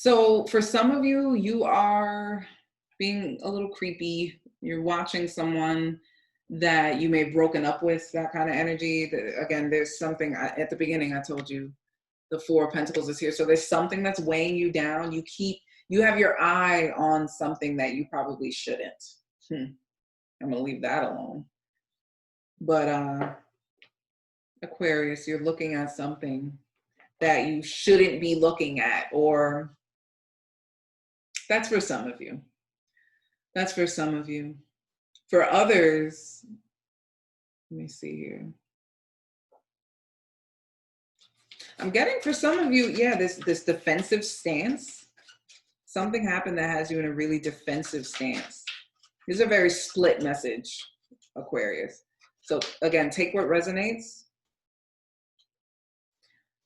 So for some of you, you are being a little creepy. You're watching someone that you may have broken up with, that kind of energy. Again, there's something at the beginning I told you, the Four of Pentacles is here. So there's something that's weighing you down. You have your eye on something that you probably shouldn't. I'm gonna leave that alone. But Aquarius, you're looking at something that you shouldn't be looking at, or that's for some of you. That's for some of you. For others, let me see here. I'm getting for some of you, yeah, this defensive stance. Something happened that has you in a really defensive stance. This is a very split message, Aquarius. So again, take what resonates.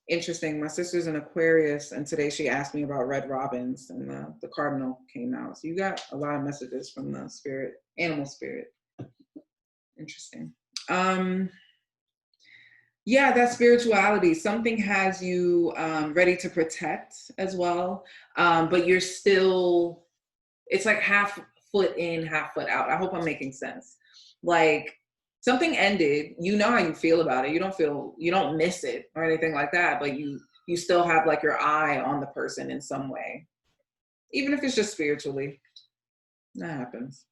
Interesting. My sister's an Aquarius, and today she asked me about red robins, and the cardinal came out. So you got a lot of messages from the spirit, animal spirit. Interesting. Yeah, that spirituality. Something has you ready to protect as well, but you're still. It's like half foot in, half foot out. I hope I'm making sense. Like, something ended, you know how you feel about it. You don't miss it or anything like that, but you still have like your eye on the person in some way. Even if it's just spiritually. That happens.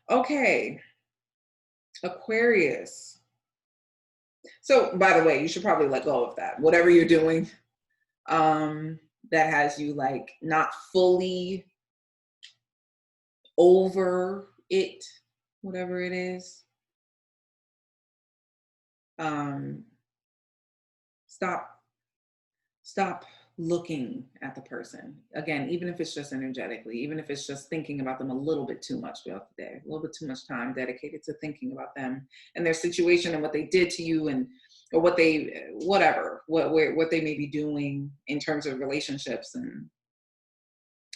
Okay. Aquarius. So by the way, you should probably let go of that. Whatever you're doing, that has you like not fully over it, whatever it is. Stop looking at the person. Again, even if it's just energetically, even if it's just thinking about them a little bit too much throughout the day, a little bit too much time dedicated to thinking about them and their situation and what they did to you, and or what they may be doing in terms of relationships and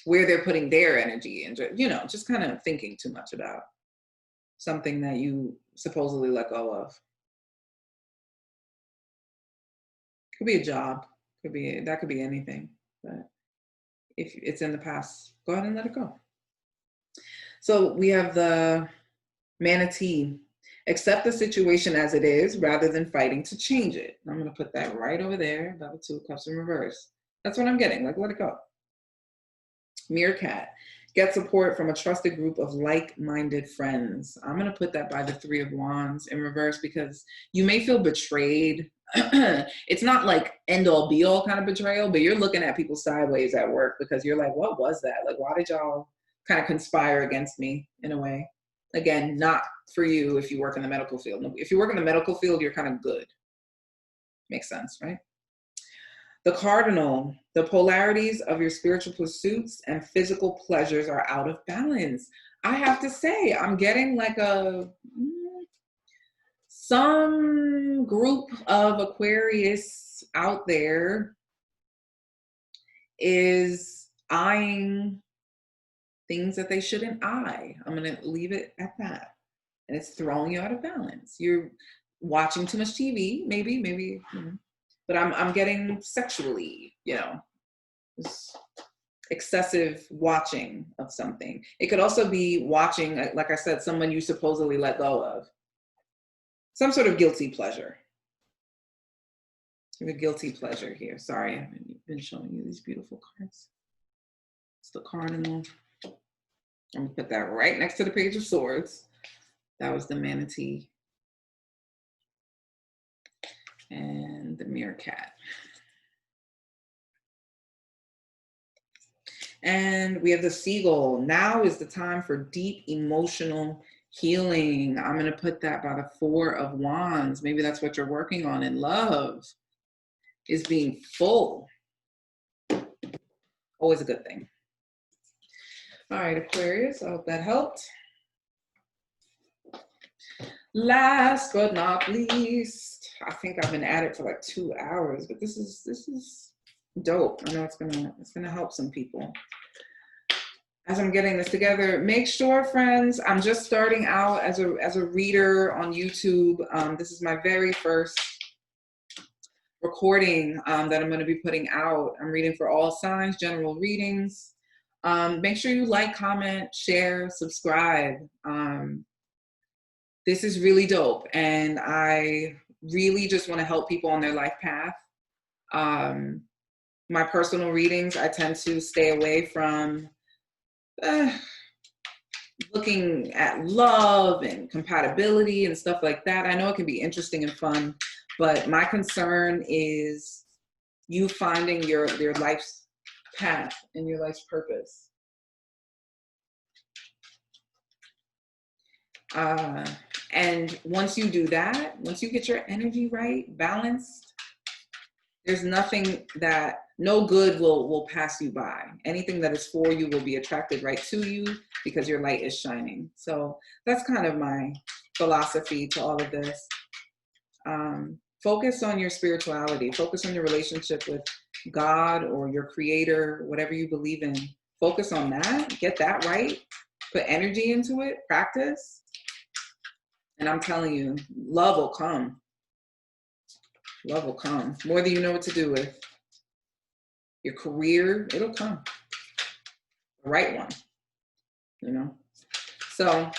where they're putting their energy, and just kind of thinking too much about something that you supposedly let go of. Could be a job, could be anything, but if it's in the past, go ahead and let it go. So we have the manatee. Accept the situation as it is rather than fighting to change it. I'm going to put that right over there, level 2 of cups in reverse. That's what I'm getting, like let it go. Meerkat. Get support from a trusted group of like-minded friends. I'm going to put that by the 3 of Wands in reverse because you may feel betrayed. It's not like end-all be-all kind of betrayal, but you're looking at people sideways at work because you're like, what was that? Like, why did y'all kind of conspire against me in a way? Again, not for you if you work in the medical field. If you work in the medical field, you're kind of good. Makes sense, right? The cardinal, the polarities of your spiritual pursuits and physical pleasures are out of balance. I have to say, I'm getting like some group of Aquarius out there is eyeing things that they shouldn't eye. I'm going to leave it at that. And it's throwing you out of balance. You're watching too much TV, maybe, but I'm getting sexually, excessive watching of something. It could also be watching, like I said, someone you supposedly let go of. Some sort of guilty pleasure. The guilty pleasure here. Sorry, I haven't been showing you these beautiful cards. It's the cardinal. I'm gonna put that right next to the Page of Swords. That was the manatee. And the meerkat. And we have the seagull. Now is the time for deep emotional healing. I'm going to put that by the 4 of Wands. Maybe that's what you're working on in love, is being full. Always a good thing. All right, Aquarius, I hope that helped. Last but not least, I think I've been at it for like 2 hours, but this is dope. I know it's gonna help some people. As I'm getting this together, make sure, friends, I'm just starting out as a reader on YouTube. This is my very first recording that I'm going to be putting out. I'm reading for all signs, general readings. Make sure you like, comment, share, subscribe. This is really dope, and I really just want to help people on their life path. My personal readings, I tend to stay away from looking at love and compatibility and stuff like that. I know it can be interesting and fun, but my concern is you finding your life's path and your life's purpose. And once you do that, once you get your energy right, balanced, there's nothing that, no good will pass you by. Anything that is for you will be attracted right to you because your light is shining. So that's kind of my philosophy to all of this. Focus on your spirituality. Focus on your relationship with God or your creator, whatever you believe in. Focus on that. Get that right. Put energy into it. Practice. And I'm telling you, love will come. Love will come. More than you know what to do with. Your career, it'll come. The right one, you know? So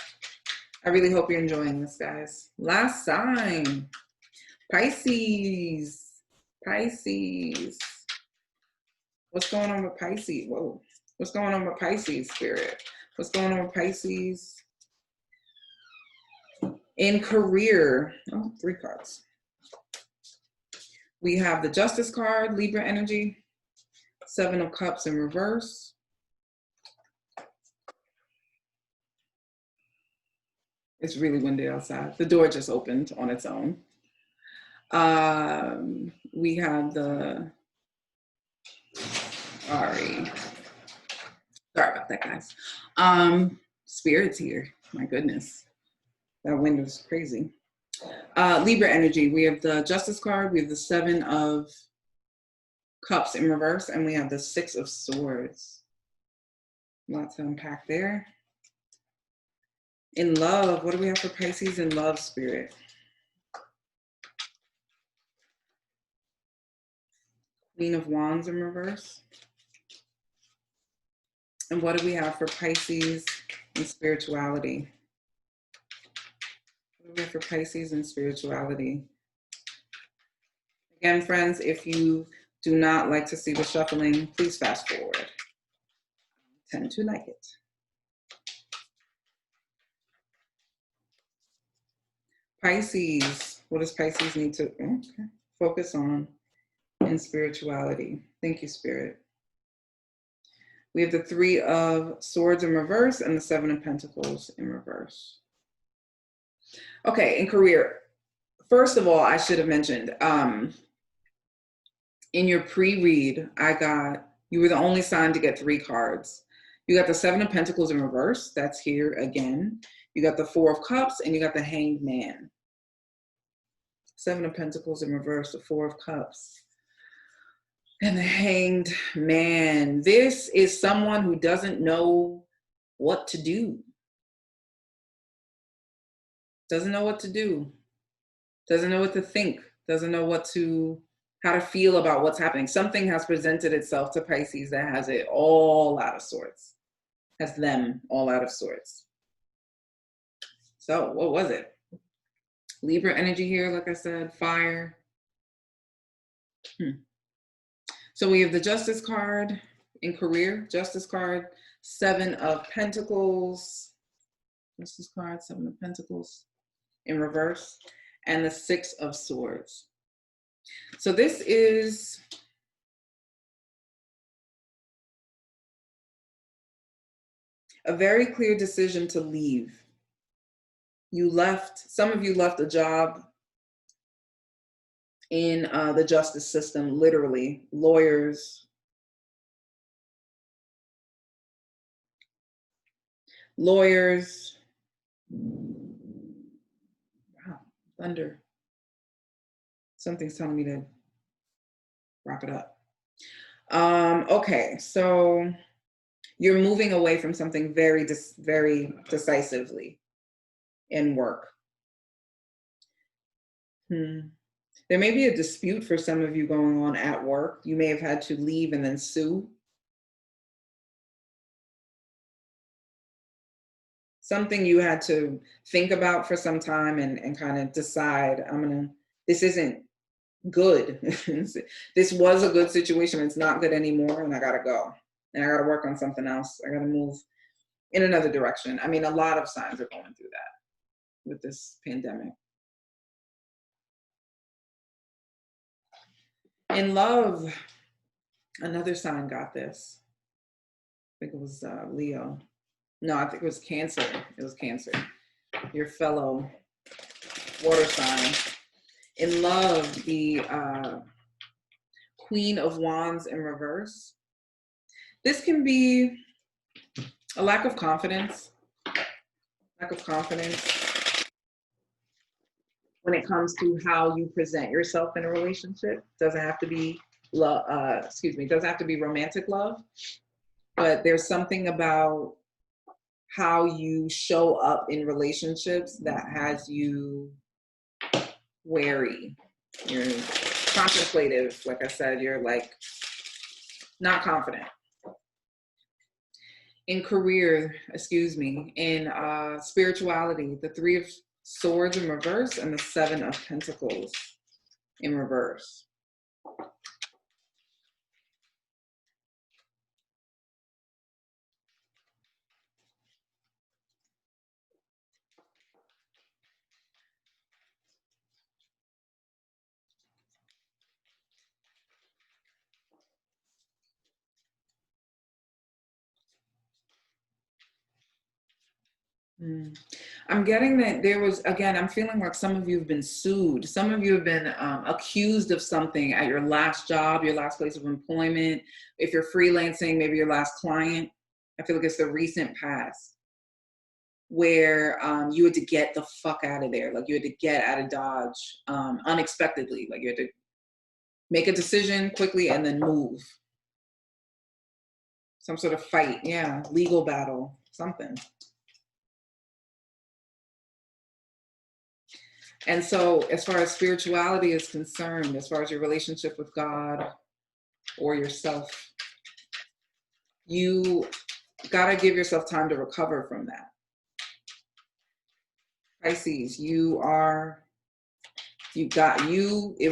I really hope you're enjoying this, guys. Last sign, Pisces. Pisces. What's going on with Pisces? Whoa. What's going on with Pisces, spirit? What's going on with Pisces? In career, oh, 3 cards. We have the Justice card, Libra energy, 7 of Cups in reverse. It's really windy outside. The door just opened on its own. We have the, sorry about that, guys. Spirit's here, my goodness. That wind was crazy. Libra energy, we have the Justice card, we have the 7 of Cups in reverse, and we have the 6 of Swords. Lots to unpack there. In love, what do we have for Pisces in love, spirit? Queen of Wands in reverse. And what do we have for Pisces in spirituality? What do we have for Pisces in spirituality? Again, friends, if you do not like to see the shuffling, please fast forward. I tend to like it. Pisces, what does Pisces need to focus on in spirituality? Thank you, Spirit. We have the 3 of Swords in reverse and the 7 of Pentacles in reverse. Okay, in career, first of all, I should have mentioned, in your pre-read, you were the only sign to get 3 cards. You got the 7 of Pentacles in reverse, that's here again. You got the 4 of Cups, and you got the Hanged Man. 7 of Pentacles in reverse, the 4 of Cups, and the Hanged Man. This is someone who doesn't know what to do. Doesn't know what to do. Doesn't know what to think. Doesn't know how to feel about what's happening. Something has presented itself to Pisces that has it all out of sorts. Has them all out of sorts. So what was it? Libra energy here, like I said, fire. So we have the Justice card in career, Justice card, 7 of Pentacles, Justice card, 7 of Pentacles in reverse, and the 6 of Swords. So this is a very clear decision to leave. Some of you left a job in the justice system, literally, lawyers, wow, thunder. Something's telling me to wrap it up. Okay, so you're moving away from something very decisively in work. There may be a dispute for some of you going on at work. You may have had to leave and then sue. Something you had to think about for some time and kind of decide, this isn't good. This was a good situation. It's not good anymore. And I got to go. And I got to work on something else. I got to move in another direction. I mean, a lot of signs are going through that with this pandemic. In love, another sign got this. I think it was Leo. No, I think it was Cancer. It was Cancer. Your fellow water sign. In love, the Queen of Wands in reverse. This can be a lack of confidence. Lack of confidence when it comes to how you present yourself in a relationship. Doesn't have to be love, doesn't have to be romantic love, but there's something about how you show up in relationships that has you wary. You're contemplative, like I said, you're like not confident. In career, in spirituality, the Three of Swords in reverse and the Seven of Pentacles in reverse. I'm getting that there was, again, I'm feeling like some of you have been sued. Some of you have been accused of something at your last job, your last place of employment. If you're freelancing, maybe your last client. I feel like it's the recent past where you had to get the fuck out of there. Like you had to get out of Dodge unexpectedly. Like you had to make a decision quickly and then move. Some sort of fight, yeah, legal battle, something. And so as far as spirituality is concerned, as far as your relationship with God or yourself, you got to give yourself time to recover from that. Pisces, it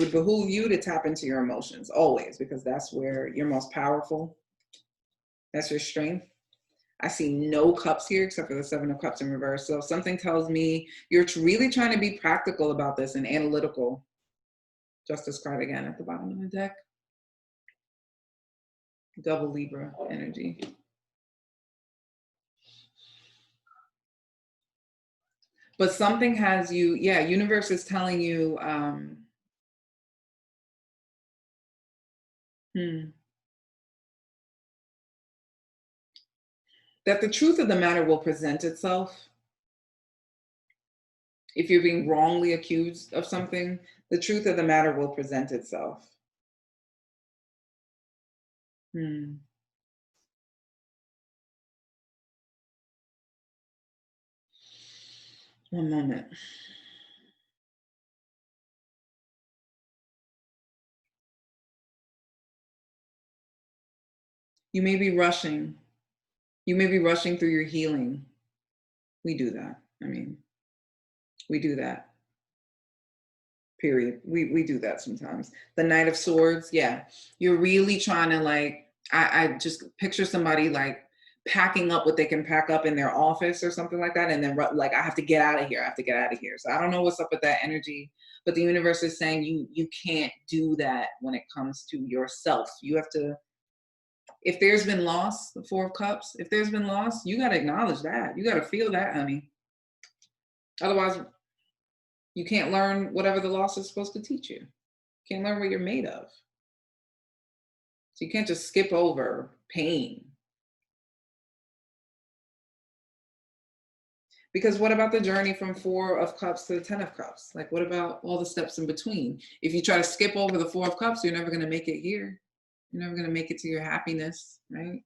would behoove you to tap into your emotions always, because that's where you're most powerful. That's your strength. I see no cups here except for the Seven of Cups in reverse. So something tells me you're really trying to be practical about this and analytical. Justice card again at the bottom of the deck. Double Libra energy. But something has you, universe is telling you, that the truth of the matter will present itself. If you're being wrongly accused of something, the truth of the matter will present itself. One moment. You may be rushing. You may be rushing through your healing. We do that. I mean, we do that. Period. We do that sometimes. The Knight of Swords, yeah. You're really trying to like, I just picture somebody like packing up what they can pack up in their office or something like that. And then like, I have to get out of here. I have to get out of here. So I don't know what's up with that energy, but the universe is saying you can't do that when it comes to yourself. You have to, if there's been loss, the Four of Cups, if there's been loss, you got to acknowledge that. You got to feel that, honey. Otherwise, you can't learn whatever the loss is supposed to teach you. You can't learn what you're made of. So you can't just skip over pain. Because what about the journey from Four of Cups to the 10 of Cups? Like, what about all the steps in between? If you try to skip over the Four of Cups, you're never going to make it here. You're never going to make it to your happiness, right?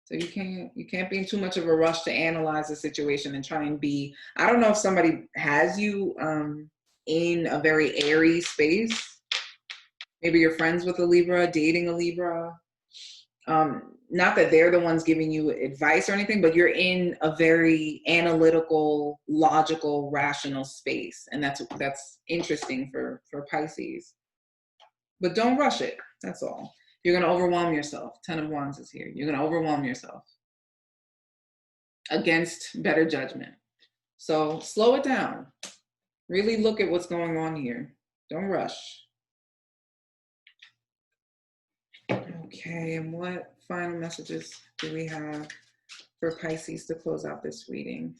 So you can't be in too much of a rush to analyze the situation and try and be, I don't know if somebody has you in a very airy space. Maybe you're friends with a Libra, dating a Libra. Not that they're the ones giving you advice or anything, but you're in a very analytical, logical, rational space. And that's interesting for Pisces. But don't rush it. That's all. You're going to overwhelm yourself. 10 of Wands is here. You're going to overwhelm yourself against better judgment. So slow it down. Really look at what's going on here. Don't rush. Okay, and what final messages do we have for Pisces to close out this reading?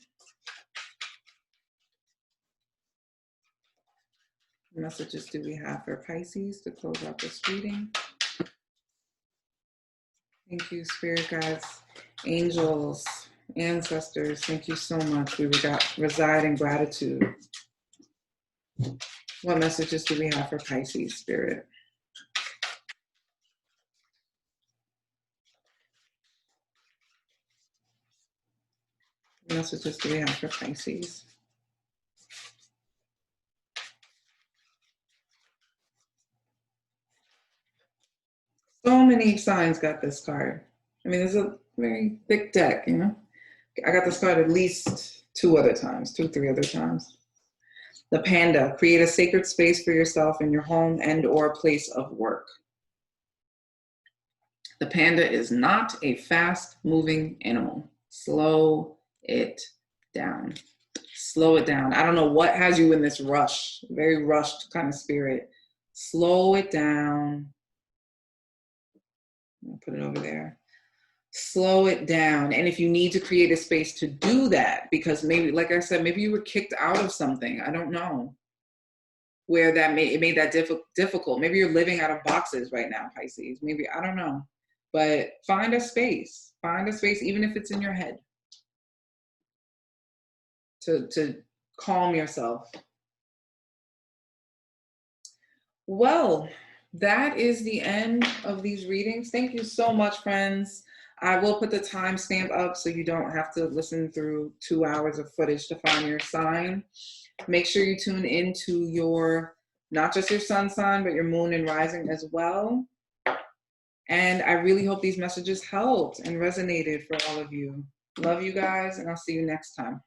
What messages do we have for Pisces to close out this reading? Thank you, spirit guides, angels, ancestors. Thank you so much. We reside in gratitude. What messages do we have for Pisces, spirit? What messages do we have for Pisces? So many signs got this card. I mean, it's a very thick deck, you know? I got this card at least 3 other times. The panda, create a sacred space for yourself in your home and or place of work. The panda is not a fast-moving animal. Slow it down. Slow it down. I don't know what has you in this rush, very rushed kind of spirit. Slow it down. I'll put it over there. Slow it down. And if you need to create a space to do that, because maybe, like I said, maybe you were kicked out of something. I don't know where that it made that difficult. Maybe you're living out of boxes right now, Pisces. Maybe, I don't know. But find a space. Find a space, even if it's in your head, to calm yourself. Well, that is the end of these readings. Thank you so much, friends. I will put the timestamp up so you don't have to listen through 2 hours of footage to find your sign. Make sure you tune into your, not just your sun sign, but your moon and rising as well. And I really hope these messages helped and resonated for all of you. Love you guys, and I'll see you next time.